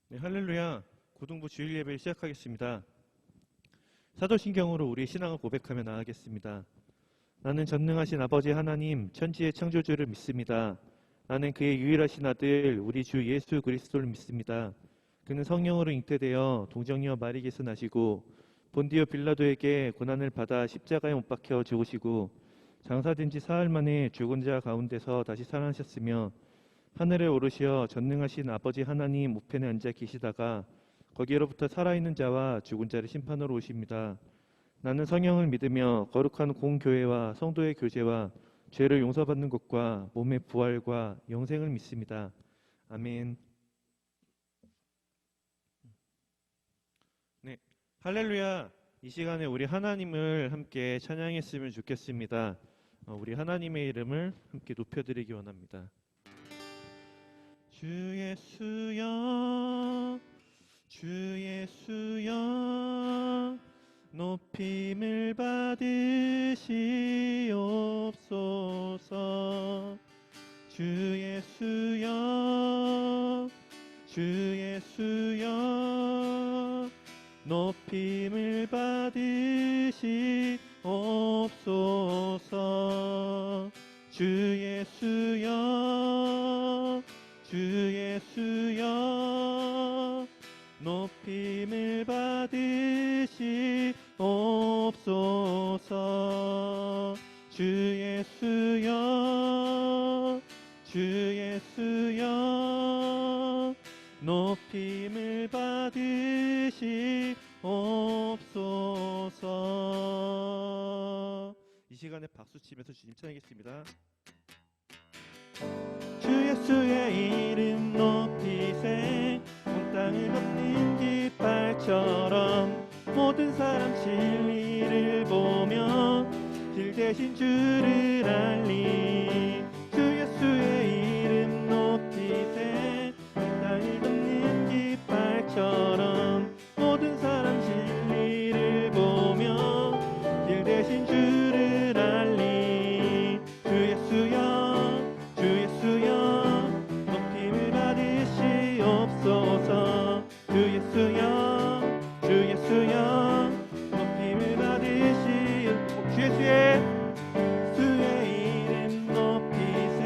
네, 할렐루야. 고등부 주일 예배를 시작하겠습니다. 사도신경으로 우리의 신앙을 고백하며 나아가겠습니다. 나는 전능하신 아버지 하나님, 천지의 창조주를 믿습니다. 나는 그의 유일하신 아들, 우리 주 예수 그리스도를 믿습니다. 그는 성령으로 잉태되어 동정녀 마리에게서 나시고 본디오 빌라도에게 고난을 받아 십자가에 못 박혀 죽으시고 장사된 지 사흘 만에 죽은 자 가운데서 다시 살아나셨으며 하늘에 오르시어 전능하신 아버지 하나님 우편에 앉아 계시다가 거기로부터 살아있는 자와 죽은 자를 심판하러 오십니다. 나는 성령을 믿으며 거룩한 공교회와 성도의 교제와 죄를 용서받는 것과 몸의 부활과 영생을 믿습니다. 아멘. 네, 할렐루야. 이 시간에 우리 하나님을 함께 찬양했으면 좋겠습니다. 우리 하나님의 이름을 함께 높여드리기 원합니다. 주 예수여, 주 예수여, 높임을 받으시옵소서. 주 예수여, 주 예수여, 높임을 받으시옵소서. 주 예수여, 주 예수여, 높임을 받으시옵소서. 주 예수여, 주 예수여, 높임을 받으시옵소서. 이 시간에 박수 치면서 주님 찬양하겠습니다. 주 예수의 이름 높이세. 온 땅을 덮는 깃발처럼 모든 사람 진리를 보며 길 대신 주를 알리. 주 예수의 이름 높이세. 온 땅을 덮는 깃발처럼 모든 사람 진리를 보며 길 대신 주를 알리. 주 예수여, 주 예수여, 높임을 받으시옵소서. 주 예수여, 주 예수여, 높임을 받으시옵소서. 주 예수의 이름 높이세.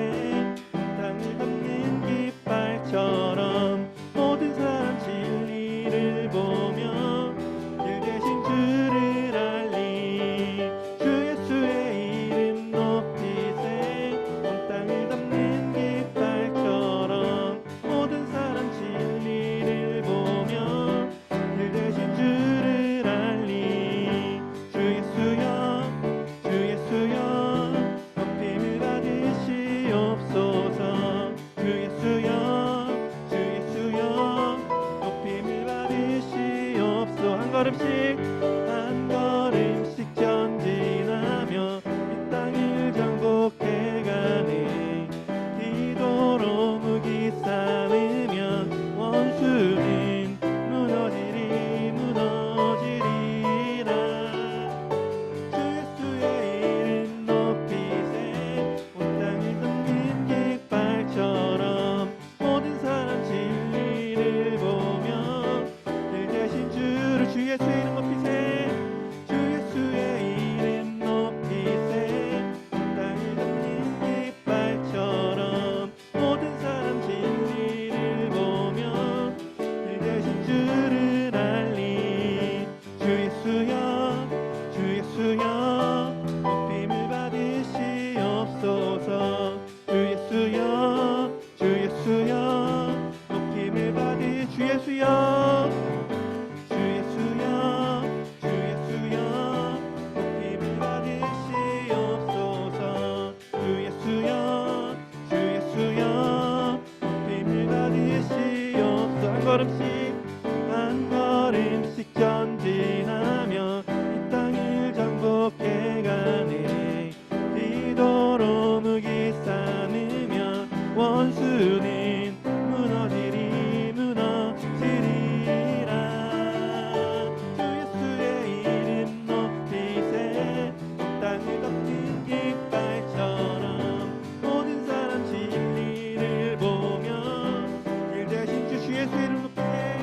땅을 덮는 깃발처럼 모든 사람 진리를 보며 길 대신 주를 알리. 주 예수의 이름 높이세. 온 땅을 덮는 깃발처럼 모든 사람 진리를 보며 길 대신 주를 알리. 주 예수여, 주 예수여, 높임을 받으시옵소서. 주 예수여, 주 예수여, 높임을 받으시옵소서. 한 걸음씩 전진하며 이 땅을 정복해가네. 기도로 무기 쌓으면 원수는 무너지리라. 주 예수의 이름 높이세. 온 땅을 덮는 깃발처럼 모든 사람 진리를 보며 길 대신 주를. 주 예수의 이름 높이세. 주 예수의 이름 높이세. 온 땅을 덮는 깃발처럼 모든 사람 진리를 보며 길 대신 주를 알리. 주 예수여, 주 예수여, 높임을 받으시옵소서. 주 예수여, 주 예수여, 높임을 주 예수여, 주 예수여, 주 예수여, 높임을 받으시옵소서. 주 예수여, 주 예수여, 높임을 받으시옵소서. 한 걸음씩 전진하며 이 땅을 정복해가네. 기도로 무기 쌓으면 원수는 무너지리라. 주 예수의 이름 높이세. 온 땅을 덮는 깃발처럼 모든 사람 진리를 보며 길 대신 주 예수의 이름 높이세.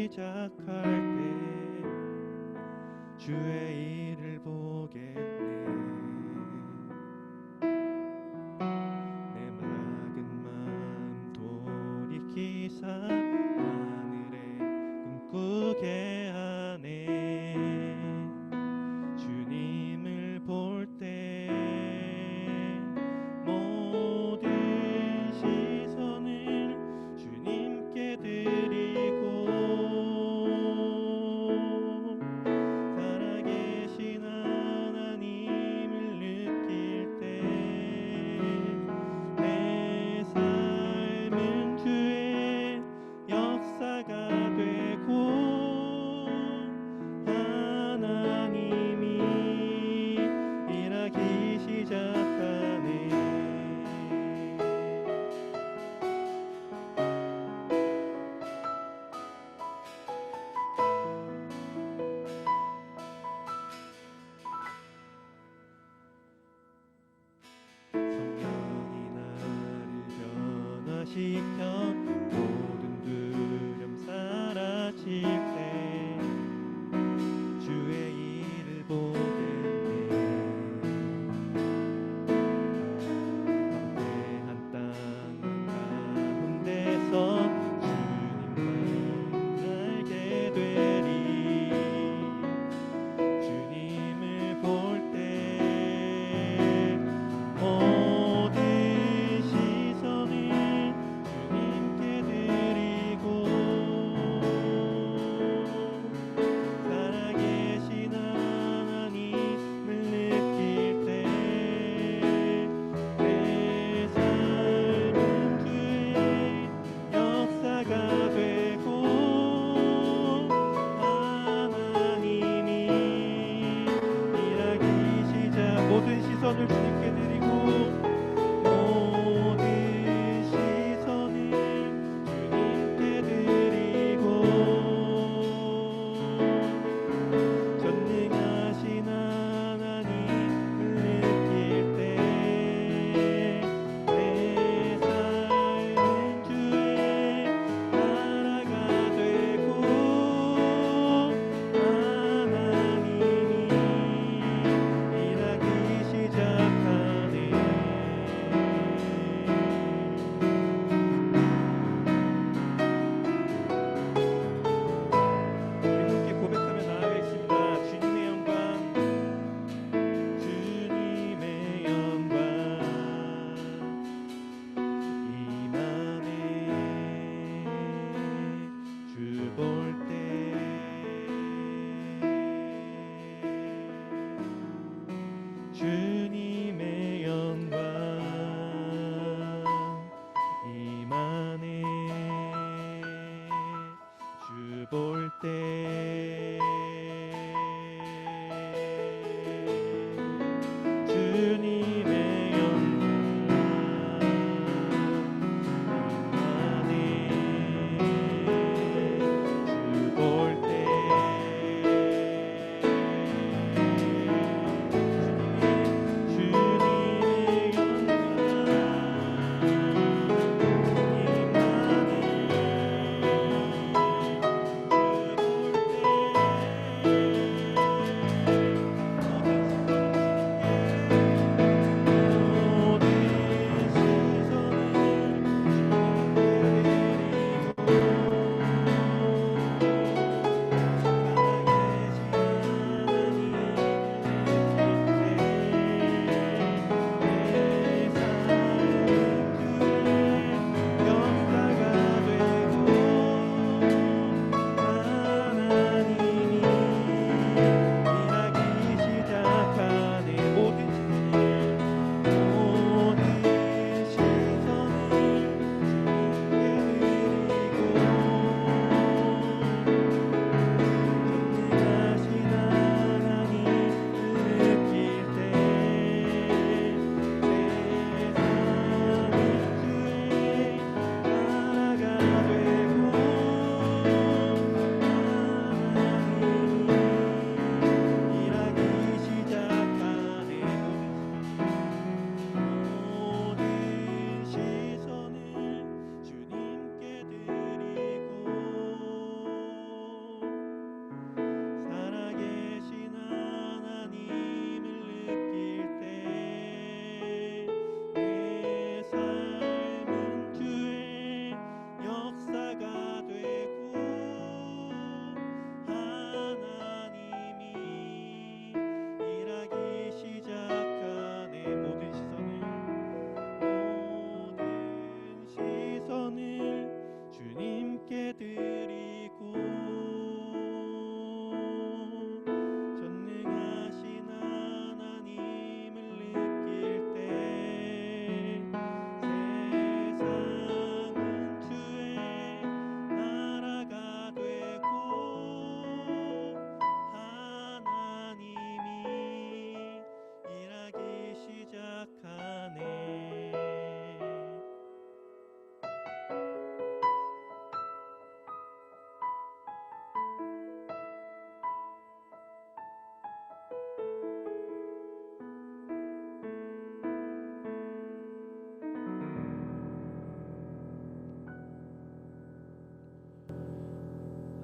시작할 때 주의 일을 보겠네. 내 맑은 마음 돌이키사 하늘에 꿈꾸게 하네. 주님을 볼 때 모든 시선을 주님께 드리고 살아계신 하나님을 느낄 때 내 삶은 주의 역사가 되고 하나님이 일하기 시작하네. 성령이 나를 변화시켜 모든 두려움 사라질 때 주의 일을 보겠네. 광대한 땅 가운데서 주님만 알게 되리. 주님을 볼 때 모든 시선을 주님께 드리고 살아계신 하나님을 느낄 때 내 삶은 주의 역사가 되고 하나님이 일하기 시작. 모든 시선을 주님께 드리고 모든 시선을 주님께 드리고 전능하신 하나님을 느낄 때 내 삶은 주의 나라가 되고 하나님이 일하기 시작하네. 우리 함께 고백하며 나아가겠습니다. 주님의 영광, 주님의 영광 임하네. 주 볼 때 주님의 영광 임하네. 주 볼 때 주님의 영광 임하네. 주 볼 때 주님의 영광 임하네.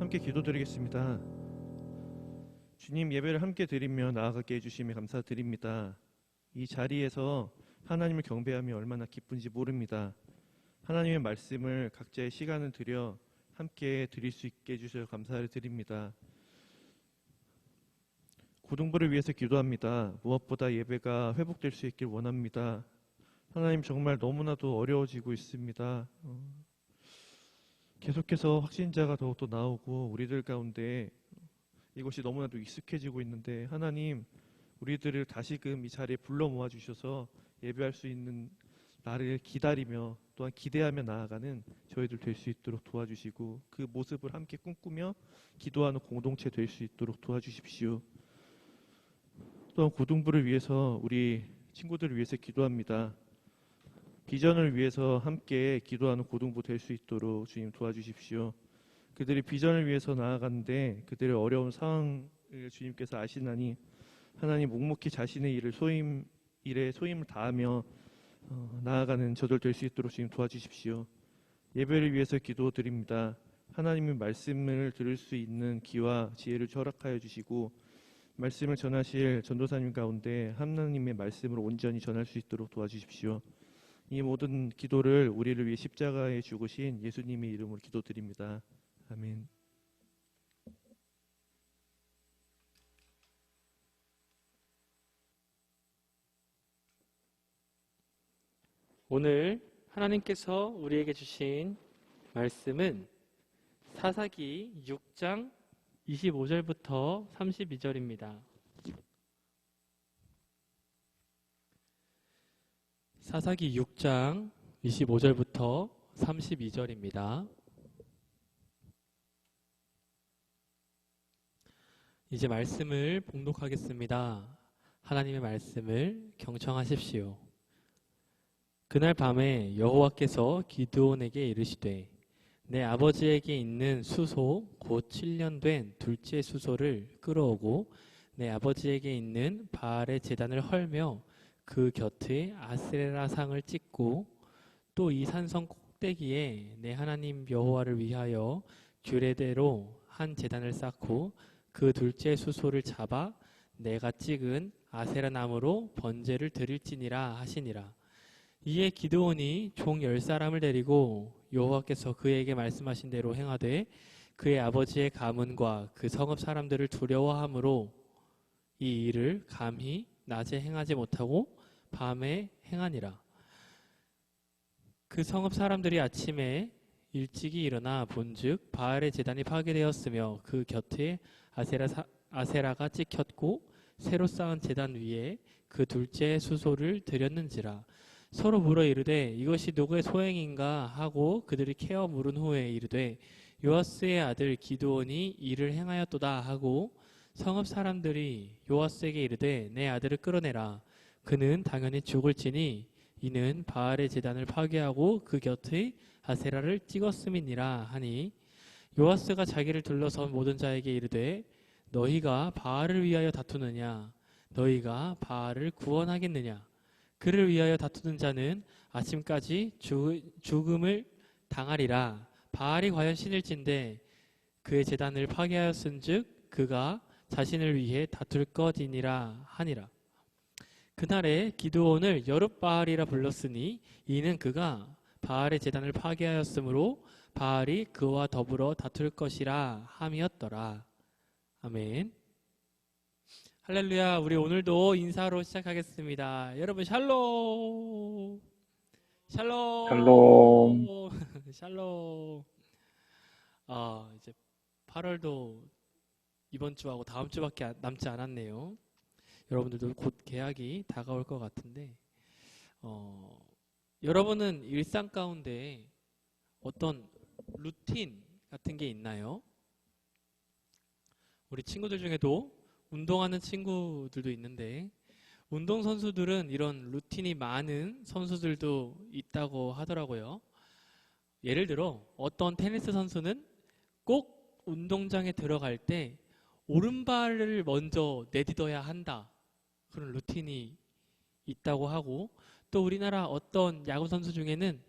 함께 기도드리겠습니다. 주님, 예배를 함께 드리며 나아가게 해주심에 감사드립니다. 이 자리에서 하나님을 경배하며 얼마나 기쁜지 모릅니다. 하나님의 말씀을 각자의 시간을 들여 함께 드릴 수 있게 해주셔서 감사를 드립니다. 고등부를 위해서 기도합니다. 무엇보다 예배가 회복될 수 있길 원합니다. 하나님, 정말 너무나도 어려워지고 있습니다. 계속해서 확진자가 더욱더 나오고 우리들 가운데 이것이 너무나도 익숙해지고 있는데, 하나님, 우리들을 다시금 이 자리에 불러 모아 주셔서 예배할 수 있는 날을 기다리며 또한 기대하며 나아가는 저희들 될 수 있도록 도와주시고, 그 모습을 함께 꿈꾸며 기도하는 공동체 될 수 있도록 도와주십시오. 또한 고등부를 위해서, 우리 친구들을 위해서 기도합니다. 비전을 위해서 함께 기도하는 고등부 될 수 있도록 주님 도와주십시오. 그들이 비전을 위해서 나아가는데 그들의 어려운 상황을 주님께서 아시나니, 하나님, 묵묵히 자신의 일에 소임을 다하며 나아가는 저들 될 수 있도록 주님 도와주십시오. 예배를 위해서 기도드립니다. 하나님의 말씀을 들을 수 있는 귀와 지혜를 허락하여 주시고, 말씀을 전하실 전도사님 가운데 하나님의 말씀을 온전히 전할 수 있도록 도와주십시오. 이 모든 기도를 우리를 위해 십자가에 죽으신 예수님의 이름으로 기도드립니다. 아멘. 오늘 하나님께서 우리에게 주신 말씀은 사사기 6장 25절부터 32절입니다. 사사기 6장 25절부터 32절입니다. 이제 말씀을 봉독하겠습니다. 하나님의 말씀을 경청하십시오. 그날 밤에 여호와께서 기드온에게 이르시되, 내 아버지에게 있는 수소 곧 7년 된 둘째 수소를 끌어오고 내 아버지에게 있는 바알의 제단을 헐며 그 곁에 아세라 상을 찍고 또 이 산성 꼭대기에 내 하나님 여호와를 위하여 규례대로 한 제단을 쌓고 그 둘째 수소를 잡아 내가 찍은 아세라 나무로 번제를 드릴지니라 하시니라. 이에 기드온이 종 10사람을 데리고 여호와께서 그에게 말씀하신 대로 행하되 그의 아버지의 가문과 그 성읍 사람들을 두려워함으로 이 일을 감히 낮에 행하지 못하고 밤에 행하니라. 그 성읍 사람들이 아침에 일찍이 일어나 본즉 바알의 제단이 파괴되었으며 그 곁에 아세라가 찍혔고 새로 쌓은 제단 위에 그 둘째 수소를 드렸는지라. 서로 물어 이르되 이것이 누구의 소행인가 하고 그들이 캐어 물은 후에 이르되 요아스의 아들 기드온이 이를 행하였도다 하고 성읍 사람들이 요아스에게 이르되 내 아들을 끌어내라. 그는 당연히 죽을지니 이는 바알의 제단을 파괴하고 그 곁에 아세라를 찍었음이니라 하니, 요아스가 자기를 둘러선 모든 자에게 이르되 너희가 바알을 위하여 다투느냐? 너희가 바알을 구원하겠느냐? 그를 위하여 다투는 자는 아침까지 죽음을 당하리라. 바알이 과연 신일진데 그의 제단을 파괴하였은즉 그가 자신을 위해 다툴 것이니라 하니라. 그날에 기드온을 여룻바알이라 불렀으니 이는 그가 바알의 제단을 파괴하였으므로 바알이 그와 더불어 다툴 것이라 함이었더라. 아멘. 할렐루야. 우리 오늘도 인사로 시작하겠습니다. 여러분 샬롬. 샬롬. 샬롬. 샬롬. 이제 8월도 이번 주하고 다음 주밖에 남지 않았네요. 여러분들도 곧 개학이 다가올 것 같은데, 여러분은 일상 가운데 어떤 루틴 같은 게 있나요? 우리 친구들 중에도 운동하는 친구들도 있는데, 운동선수들은 이런 루틴이 많은 선수들도 있다고 하더라고요. 예를 들어 어떤 테니스 선수는 꼭 운동장에 들어갈 때 오른발을 먼저 내딛어야 한다, 그런 루틴이 있다고 하고, 또 우리나라 어떤 야구 선수 중에는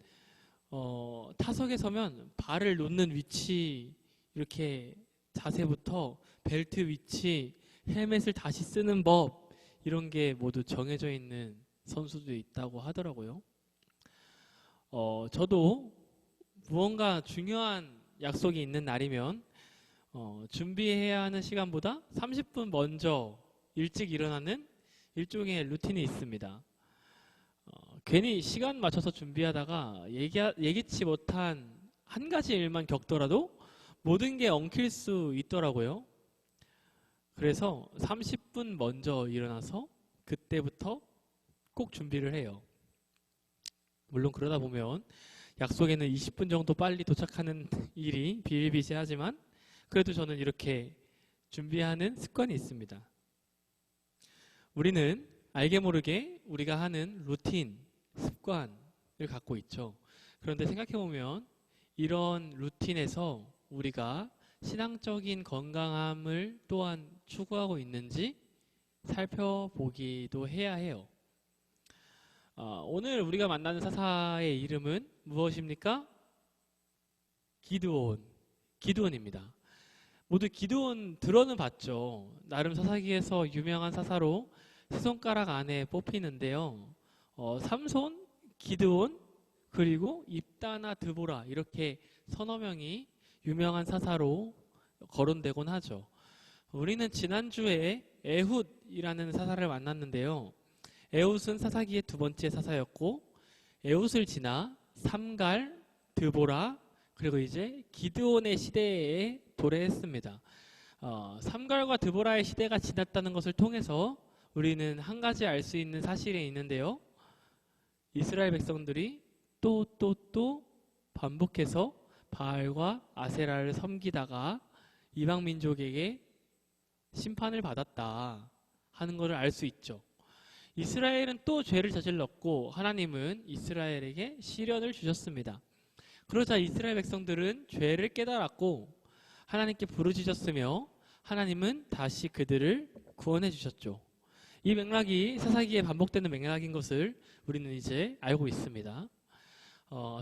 타석에 서면 발을 놓는 위치 이렇게 자세부터 벨트 위치, 헬멧을 다시 쓰는 법, 이런 게 모두 정해져 있는 선수도 있다고 하더라고요. 저도 무언가 중요한 약속이 있는 날이면 준비해야 하는 시간보다 30분 먼저 일찍 일어나는 일종의 루틴이 있습니다. 괜히 시간 맞춰서 준비하다가 예기치 못한 한 가지 일만 겪더라도 모든 게 엉킬 수 있더라고요. 그래서 30분 먼저 일어나서 그때부터 꼭 준비를 해요. 물론 그러다 보면 약속에는 20분 정도 빨리 도착하는 일이 비일비재하지만 그래도 저는 이렇게 준비하는 습관이 있습니다. 우리는 알게 모르게 우리가 하는 루틴, 습관을 갖고 있죠. 그런데 생각해보면 이런 루틴에서 우리가 신앙적인 건강함을 또한 추구하고 있는지 살펴보기도 해야 해요. 오늘 우리가 만나는 사사의 이름은 무엇입니까? 기드온입니다. 모두 기드온 들어는 봤죠. 나름 사사기에서 유명한 사사로 세 손가락 안에 뽑히는데요. 삼손, 기드온, 그리고 입다나 드보라, 이렇게 서너 명이 유명한 사사로 거론되곤 하죠. 우리는 지난주에 에훗이라는 사사를 만났는데요. 에훗은 사사기의 두 번째 사사였고, 에훗을 지나 삼갈, 드보라, 그리고 이제 기드온의 시대에 도래했습니다. 삼갈과 드보라의 시대가 지났다는 것을 통해서 우리는 한 가지 알 수 있는 사실이 있는데요. 이스라엘 백성들이 또 반복해서 바알과 아세라를 섬기다가 이방 민족에게 심판을 받았다 하는 것을 알 수 있죠. 이스라엘은 또 죄를 저질렀고 하나님은 이스라엘에게 시련을 주셨습니다. 그러자 이스라엘 백성들은 죄를 깨달았고 하나님께 부르짖었으며 하나님은 다시 그들을 구원해 주셨죠. 이 맥락이 사사기에 반복되는 맥락인 것을 우리는 이제 알고 있습니다.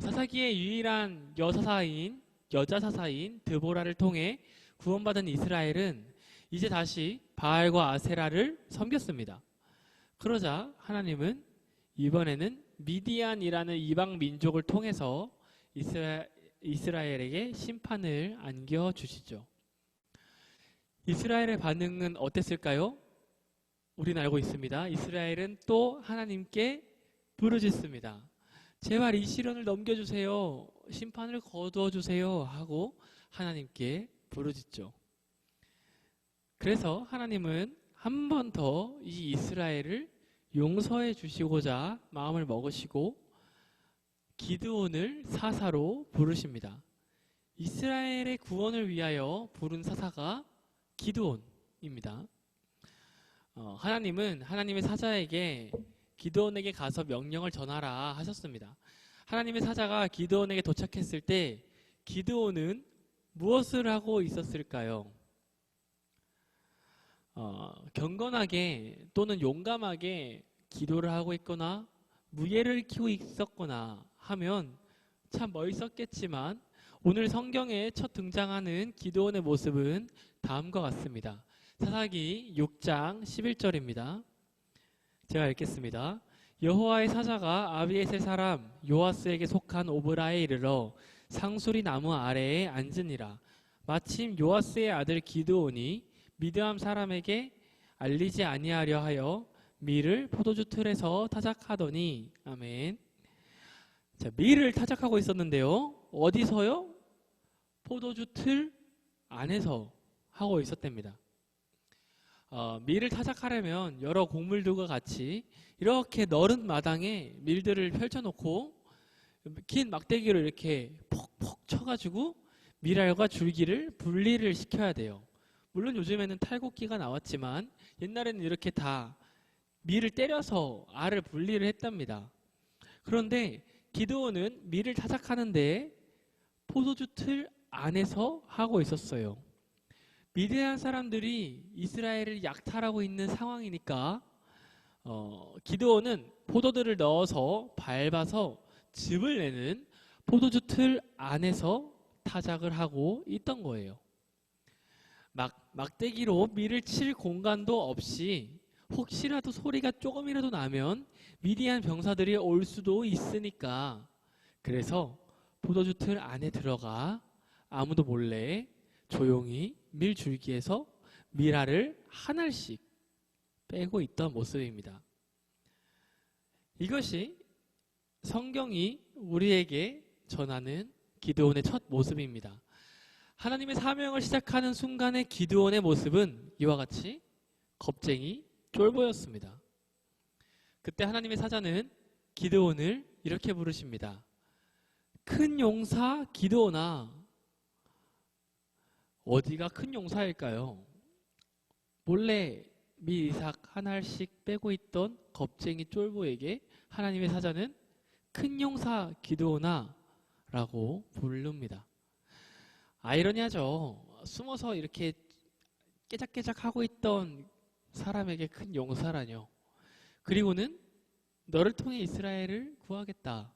사사기의 유일한 여자 사사인 드보라를 통해 구원받은 이스라엘은 이제 다시 바알과 아세라를 섬겼습니다. 그러자 하나님은 이번에는 미디안이라는 이방 민족을 통해서 이스라엘에게 심판을 안겨주시죠. 이스라엘의 반응은 어땠을까요? 우리는 알고 있습니다. 이스라엘은 또 하나님께 부르짖습니다. 제발 이 시련을 넘겨주세요. 심판을 거두어주세요. 하고 하나님께 부르짖죠. 그래서 하나님은 한 번 더 이 이스라엘을 용서해 주시고자 마음을 먹으시고 기드온을 사사로 부르십니다. 이스라엘의 구원을 위하여 부른 사사가 기드온입니다. 하나님은 하나님의 사자에게 기드온에게 가서 명령을 전하라 하셨습니다. 하나님의 사자가 기드온에게 도착했을 때 기드온은 무엇을 하고 있었을까요? 경건하게 또는 용감하게 기도를 하고 있거나 무예를 키우고 있었거나 하면 참 멋있었겠지만 오늘 성경에 첫 등장하는 기드온의 모습은 다음과 같습니다. 사사기 6장 11절입니다. 제가 읽겠습니다. 여호와의 사자가 아비에셀 사람 요아스에게 속한 오브라에 이르러 상수리 나무 아래에 앉으니라. 마침 요아스의 아들 기드온이 미드암 사람에게 알리지 아니하려 하여 밀을 포도주 틀에서 타작하더니 아멘. 자, 밀을 타작하고 있었는데요. 어디서요? 포도주 틀 안에서 하고 있었답니다. 밀을 타작하려면 여러 곡물들과 같이 이렇게 넓은 마당에 밀들을 펼쳐놓고 긴 막대기로 이렇게 퍽퍽 쳐가지고 밀알과 줄기를 분리를 시켜야 돼요. 물론 요즘에는 탈곡기가 나왔지만 옛날에는 이렇게 다 밀을 때려서 알을 분리를 했답니다. 그런데 기드온은 밀을 타작하는데 포도주 틀 안에서 하고 있었어요. 미디안 사람들이 이스라엘을 약탈하고 있는 상황이니까 기드온은 포도들을 넣어서 밟아서 즙을 내는 포도주 틀 안에서 타작을 하고 있던 거예요. 막대기로 밀을 칠 공간도 없이 혹시라도 소리가 조금이라도 나면 미디안 병사들이 올 수도 있으니까, 그래서 포도주 틀 안에 들어가 아무도 몰래 조용히 밀줄기에서 밀알을 한 알씩 빼고 있던 모습입니다. 이것이 성경이 우리에게 전하는 기드온의 첫 모습입니다. 하나님의 사명을 시작하는 순간의 기드온의 모습은 이와 같이 겁쟁이 쫄보였습니다. 그때 하나님의 사자는 기드온을 이렇게 부르십니다. 큰 용사 기드온아. 어디가 큰 용사일까요? 몰래 밀이삭 한 알씩 빼고 있던 겁쟁이 쫄보에게 하나님의 사자는 큰 용사 기드온아 라고 부릅니다. 아이러니하죠. 숨어서 이렇게 깨작깨작 하고 있던 사람에게 큰 용사라뇨. 그리고는 너를 통해 이스라엘을 구하겠다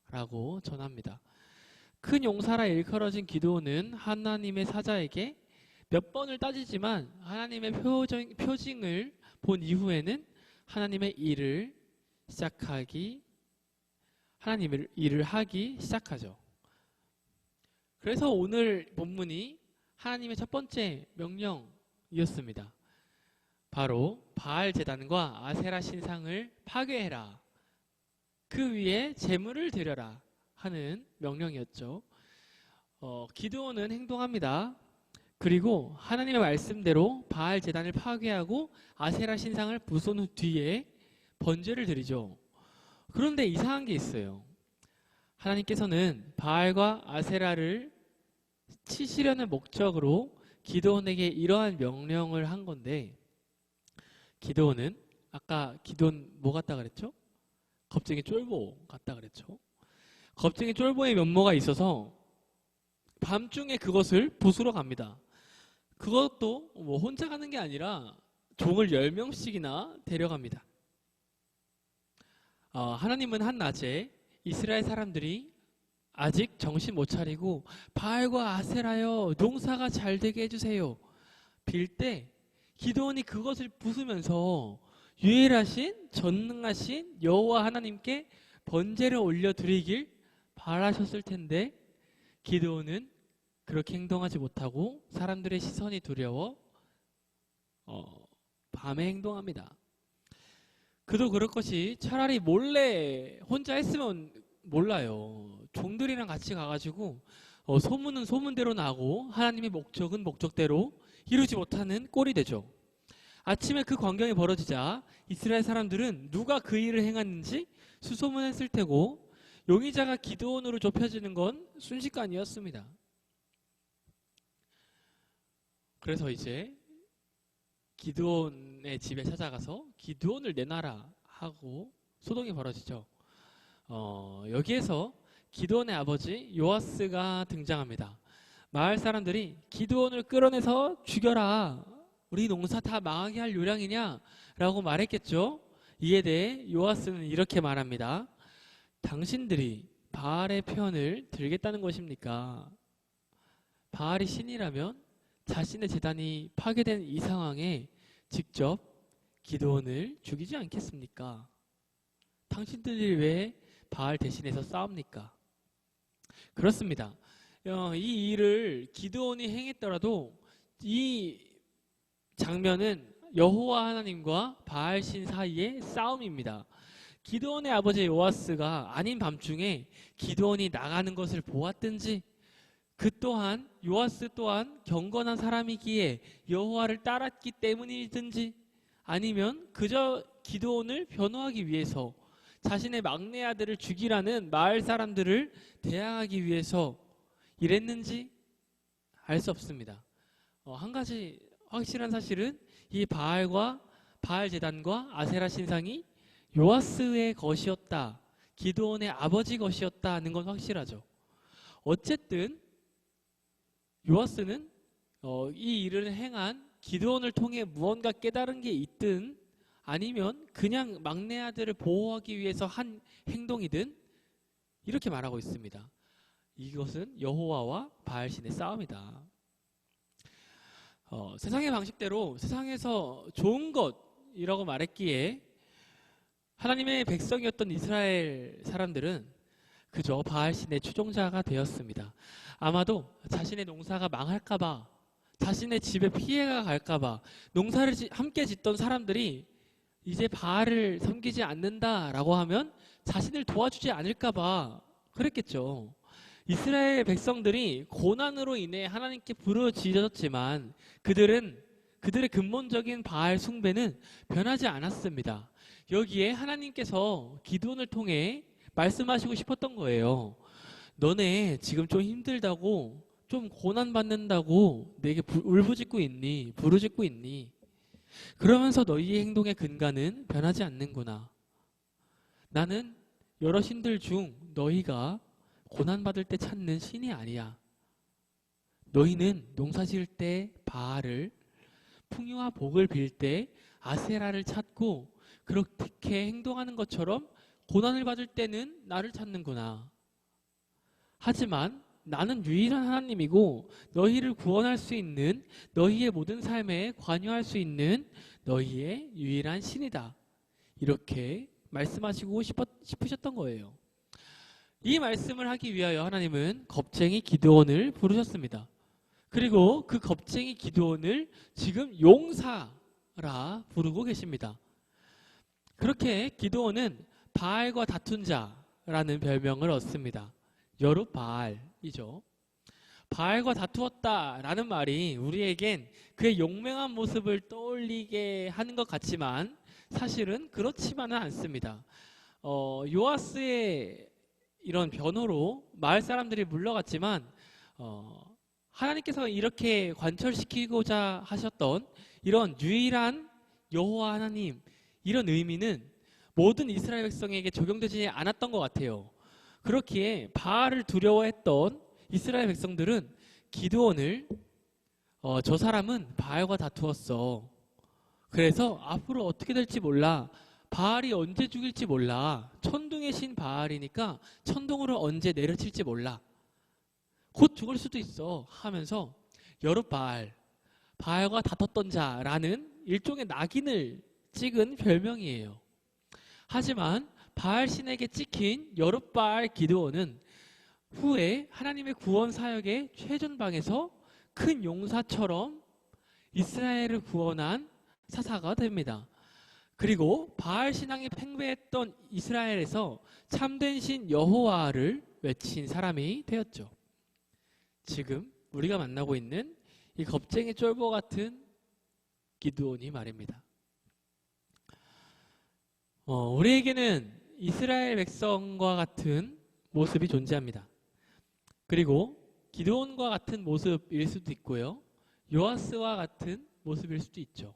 라고 전합니다. 큰 용사라 일컬어진 기드온은 하나님의 사자에게 몇 번을 따지지만 하나님의 표징을 본 이후에는 하나님의 일을 하기 시작하죠. 그래서 오늘 본문이 하나님의 첫 번째 명령이었습니다. 바로 바알 제단과 아세라 신상을 파괴해라. 그 위에 제물을 드려라 하는 명령이었죠. 기드온은 행동합니다. 그리고 하나님의 말씀대로 바알 제단을 파괴하고 아세라 신상을 부순 후 뒤에 번제를 드리죠. 그런데 이상한 게 있어요. 하나님께서는 바알과 아세라를 치시려는 목적으로 기드온에게 이러한 명령을 한 건데, 기드온은 아까 기드온 뭐 같다 그랬죠? 겁쟁이 쫄보 같다 그랬죠. 겁쟁이 쫄보의 면모가 있어서 밤중에 그것을 부수러 갑니다. 그것도 뭐 혼자 가는 게 아니라 종을 10명씩이나 데려갑니다. 하나님은 한낮에 이스라엘 사람들이 아직 정신 못 차리고 바알과 아세라여 농사가 잘 되게 해주세요 빌 때 기드온이 그것을 부수면서 유일하신 전능하신 여호와 하나님께 번제를 올려드리길 바라셨을 텐데, 기드온은 그렇게 행동하지 못하고 사람들의 시선이 두려워 밤에 행동합니다. 그도 그럴 것이 차라리 몰래 혼자 했으면 몰라요. 종들이랑 같이 가가지고 소문은 소문대로 나고 하나님의 목적은 목적대로 이루지 못하는 꼴이 되죠. 아침에 그 광경이 벌어지자 이스라엘 사람들은 누가 그 일을 행했는지 수소문했을 테고 용의자가 기드온으로 좁혀지는 건 순식간이었습니다. 그래서 이제 기드온의 집에 찾아가서 기드온을 내놔라 하고 소동이 벌어지죠. 여기에서 기드온의 아버지 요아스가 등장합니다. 마을 사람들이 기드온을 끌어내서 죽여라. 우리 농사 다 망하게 할 요량이냐? 라고 말했겠죠. 이에 대해 요아스는 이렇게 말합니다. 당신들이 바알의 편을 들겠다는 것입니까? 바알이 신이라면 자신의 제단이 파괴된 이 상황에 직접 기드온을 죽이지 않겠습니까? 당신들이 왜 바알 대신해서 싸웁니까? 그렇습니다. 이 일을 기드온이 행했더라도 이 장면은 여호와 하나님과 바알 신 사이의 싸움입니다. 기드온의 아버지 요아스가 아닌 밤중에 기드온이 나가는 것을 보았든지, 그 또한 요아스 또한 경건한 사람이기에 여호와를 따랐기 때문이든지, 아니면 그저 기드온을 변호하기 위해서 자신의 막내 아들을 죽이라는 마을 사람들을 대항하기 위해서 이랬는지 알 수 없습니다. 한 가지 확실한 사실은 이 바알 제단과 아세라 신상이 요아스의 것이었다, 기드온의 아버지 것이었다는 건 확실하죠. 어쨌든 요아스는 이 일을 행한 기드온을 통해 무언가 깨달은 게 있든 아니면 그냥 막내 아들을 보호하기 위해서 한 행동이든 이렇게 말하고 있습니다. 이것은 여호와와 바알신의 싸움이다. 세상의 방식대로 세상에서 좋은 것이라고 말했기에 하나님의 백성이었던 이스라엘 사람들은 그저 바알신의 추종자가 되었습니다. 아마도 자신의 농사가 망할까봐, 자신의 집에 피해가 갈까봐 농사를 함께 짓던 사람들이 이제 바알을 섬기지 않는다라고 하면 자신을 도와주지 않을까봐 그랬겠죠. 이스라엘 백성들이 고난으로 인해 하나님께 부르짖었지만 그들의 근본적인 바알 숭배는 변하지 않았습니다. 여기에 하나님께서 기드온을 통해 말씀하시고 싶었던 거예요. 너네 지금 좀 힘들다고, 좀 고난받는다고 내게 울부짖고 있니? 부르짖고 있니? 그러면서 너희의 행동의 근간은 변하지 않는구나. 나는 여러 신들 중 너희가 고난받을 때 찾는 신이 아니야. 너희는 농사 지을 때 바알을, 풍요와 복을 빌 때 아세라를 찾고 그렇게 행동하는 것처럼 고난을 받을 때는 나를 찾는구나. 하지만 나는 유일한 하나님이고 너희를 구원할 수 있는, 너희의 모든 삶에 관여할 수 있는 너희의 유일한 신이다. 이렇게 말씀하시고 싶으셨던 거예요. 이 말씀을 하기 위하여 하나님은 겁쟁이 기드온을 부르셨습니다. 그리고 그 겁쟁이 기드온을 지금 용사라 부르고 계십니다. 그렇게 기드온은 바알과 다툰 자라는 별명을 얻습니다. 여룻바알이죠. 바알과 다투었다라는 말이 우리에겐 그의 용맹한 모습을 떠올리게 하는 것 같지만 사실은 그렇지만은 않습니다. 요아스의 이런 변호로 마을 사람들이 물러갔지만 하나님께서 이렇게 관철시키고자 하셨던 이런 유일한 여호와 하나님, 이런 의미는 모든 이스라엘 백성에게 적용되지 않았던 것 같아요. 그렇기에 바알을 두려워했던 이스라엘 백성들은 기드온을 저 사람은 바알과 다투었어. 그래서 앞으로 어떻게 될지 몰라. 바알이 언제 죽일지 몰라. 천둥의 신 바알이니까 천둥으로 언제 내려칠지 몰라. 곧 죽을 수도 있어 하면서 여룻바알, 바알과 다퉜던 자라는 일종의 낙인을 찍은 별명이에요. 하지만 바알 신에게 찍힌 여룻바알 기드온은 후에 하나님의 구원 사역의 최전방에서 큰 용사처럼 이스라엘을 구원한 사사가 됩니다. 그리고 바알 신앙이 팽배했던 이스라엘에서 참된 신 여호와를 외친 사람이 되었죠. 지금 우리가 만나고 있는 이 겁쟁이 쫄보 같은 기드온이 말입니다. 우리에게는 이스라엘 백성과 같은 모습이 존재합니다. 그리고 기드온과 같은 모습일 수도 있고요. 요아스와 같은 모습일 수도 있죠.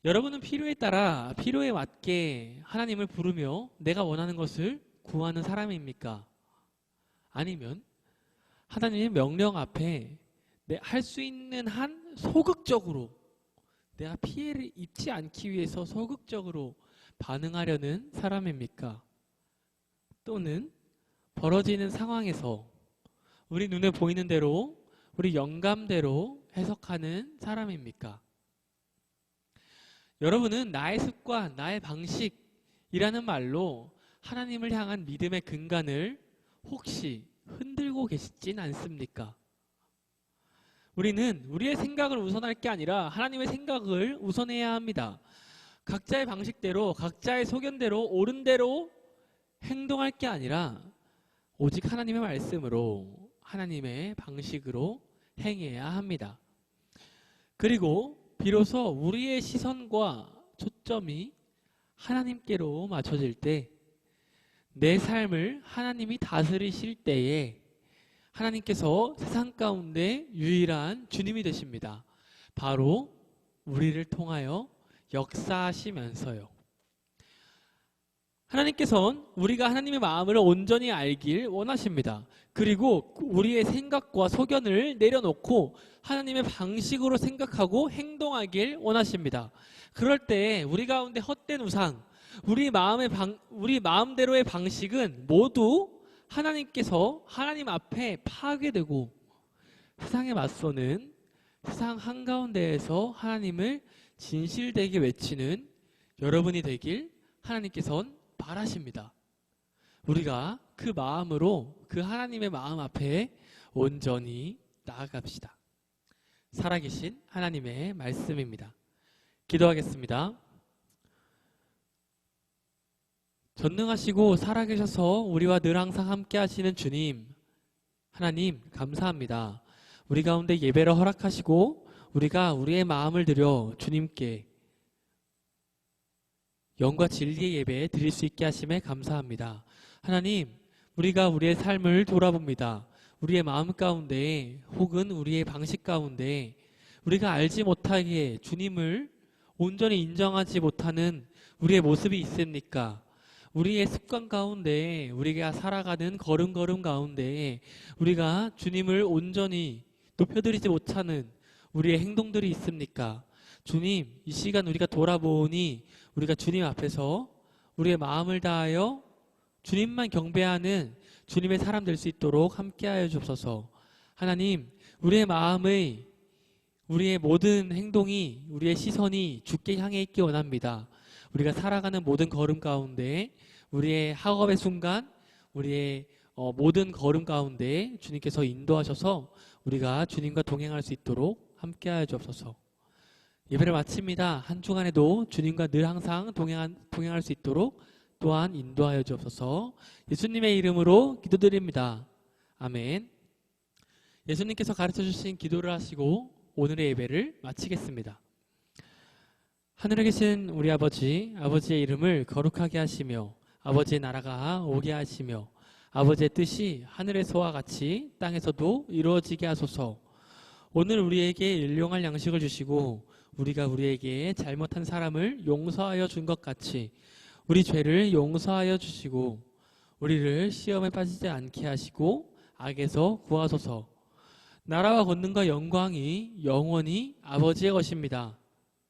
여러분은 필요에 따라 필요에 맞게 하나님을 부르며 내가 원하는 것을 구하는 사람입니까? 아니면 하나님의 명령 앞에 할 수 있는 한 소극적으로 내가 피해를 입지 않기 위해서 소극적으로 반응하려는 사람입니까? 또는 벌어지는 상황에서 우리 눈에 보이는 대로, 우리 영감대로 해석하는 사람입니까? 여러분은 나의 습관, 나의 방식이라는 말로 하나님을 향한 믿음의 근간을 혹시 흔들고 계시진 않습니까? 우리는 우리의 생각을 우선할 게 아니라 하나님의 생각을 우선해야 합니다. 각자의 방식대로, 각자의 소견대로, 옳은 대로 행동할 게 아니라 오직 하나님의 말씀으로, 하나님의 방식으로 행해야 합니다. 그리고 비로소 우리의 시선과 초점이 하나님께로 맞춰질 때, 내 삶을 하나님이 다스리실 때에 하나님께서 세상 가운데 유일한 주님이 되십니다. 바로 우리를 통하여 역사하시면서요. 하나님께서는 우리가 하나님의 마음을 온전히 알길 원하십니다. 그리고 우리의 생각과 소견을 내려놓고 하나님의 방식으로 생각하고 행동하길 원하십니다. 그럴 때 우리 가운데 헛된 우상, 우리 마음대로의 방식은 모두 하나님께서 하나님 앞에 파괴되고 세상에 맞서는 세상 한가운데에서 하나님을 진실되게 외치는 여러분이 되길 하나님께서는 바라십니다. 우리가 그 마음으로 그 하나님의 마음 앞에 온전히 나아갑시다. 살아계신 하나님의 말씀입니다. 기도하겠습니다. 전능하시고 살아계셔서 우리와 늘 항상 함께 하시는 주님, 하나님 감사합니다. 우리 가운데 예배를 허락하시고 우리가 우리의 마음을 들여 주님께 영과 진리의 예배 드릴 수 있게 하심에 감사합니다. 하나님, 우리가 우리의 삶을 돌아봅니다. 우리의 마음 가운데 혹은 우리의 방식 가운데 우리가 알지 못하게 주님을 온전히 인정하지 못하는 우리의 모습이 있습니까? 우리의 습관 가운데 우리가 살아가는 걸음걸음 가운데 우리가 주님을 온전히 높여드리지 못하는 우리의 행동들이 있습니까? 주님, 이 시간 우리가 돌아보니 우리가 주님 앞에서 우리의 마음을 다하여 주님만 경배하는 주님의 사람 될 수 있도록 함께하여 주옵소서. 하나님, 우리의 마음의 우리의 모든 행동이 우리의 시선이 주께 향해 있기 원합니다. 우리가 살아가는 모든 걸음 가운데 우리의 학업의 순간 우리의 모든 걸음 가운데 주님께서 인도하셔서 우리가 주님과 동행할 수 있도록 함께하여 주옵소서. 예배를 마칩니다. 한 주간에도 주님과 늘 항상 동행할 수 있도록 또한 인도하여 주옵소서. 예수님의 이름으로 기도드립니다. 아멘. 예수님께서 가르쳐 주신 기도를 하시고 오늘의 예배를 마치겠습니다. 하늘에 계신 우리 아버지, 아버지의 이름을 거룩하게 하시며 아버지의 나라가 오게 하시며 아버지의 뜻이 하늘에서와 같이 땅에서도 이루어지게 하소서. 오늘 우리에게 일용할 양식을 주시고 우리가 우리에게 잘못한 사람을 용서하여 준 것 같이 우리 죄를 용서하여 주시고 우리를 시험에 빠지지 않게 하시고 악에서 구하소서. 나라와 권능과 영광이 영원히 아버지의 것입니다.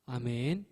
아멘.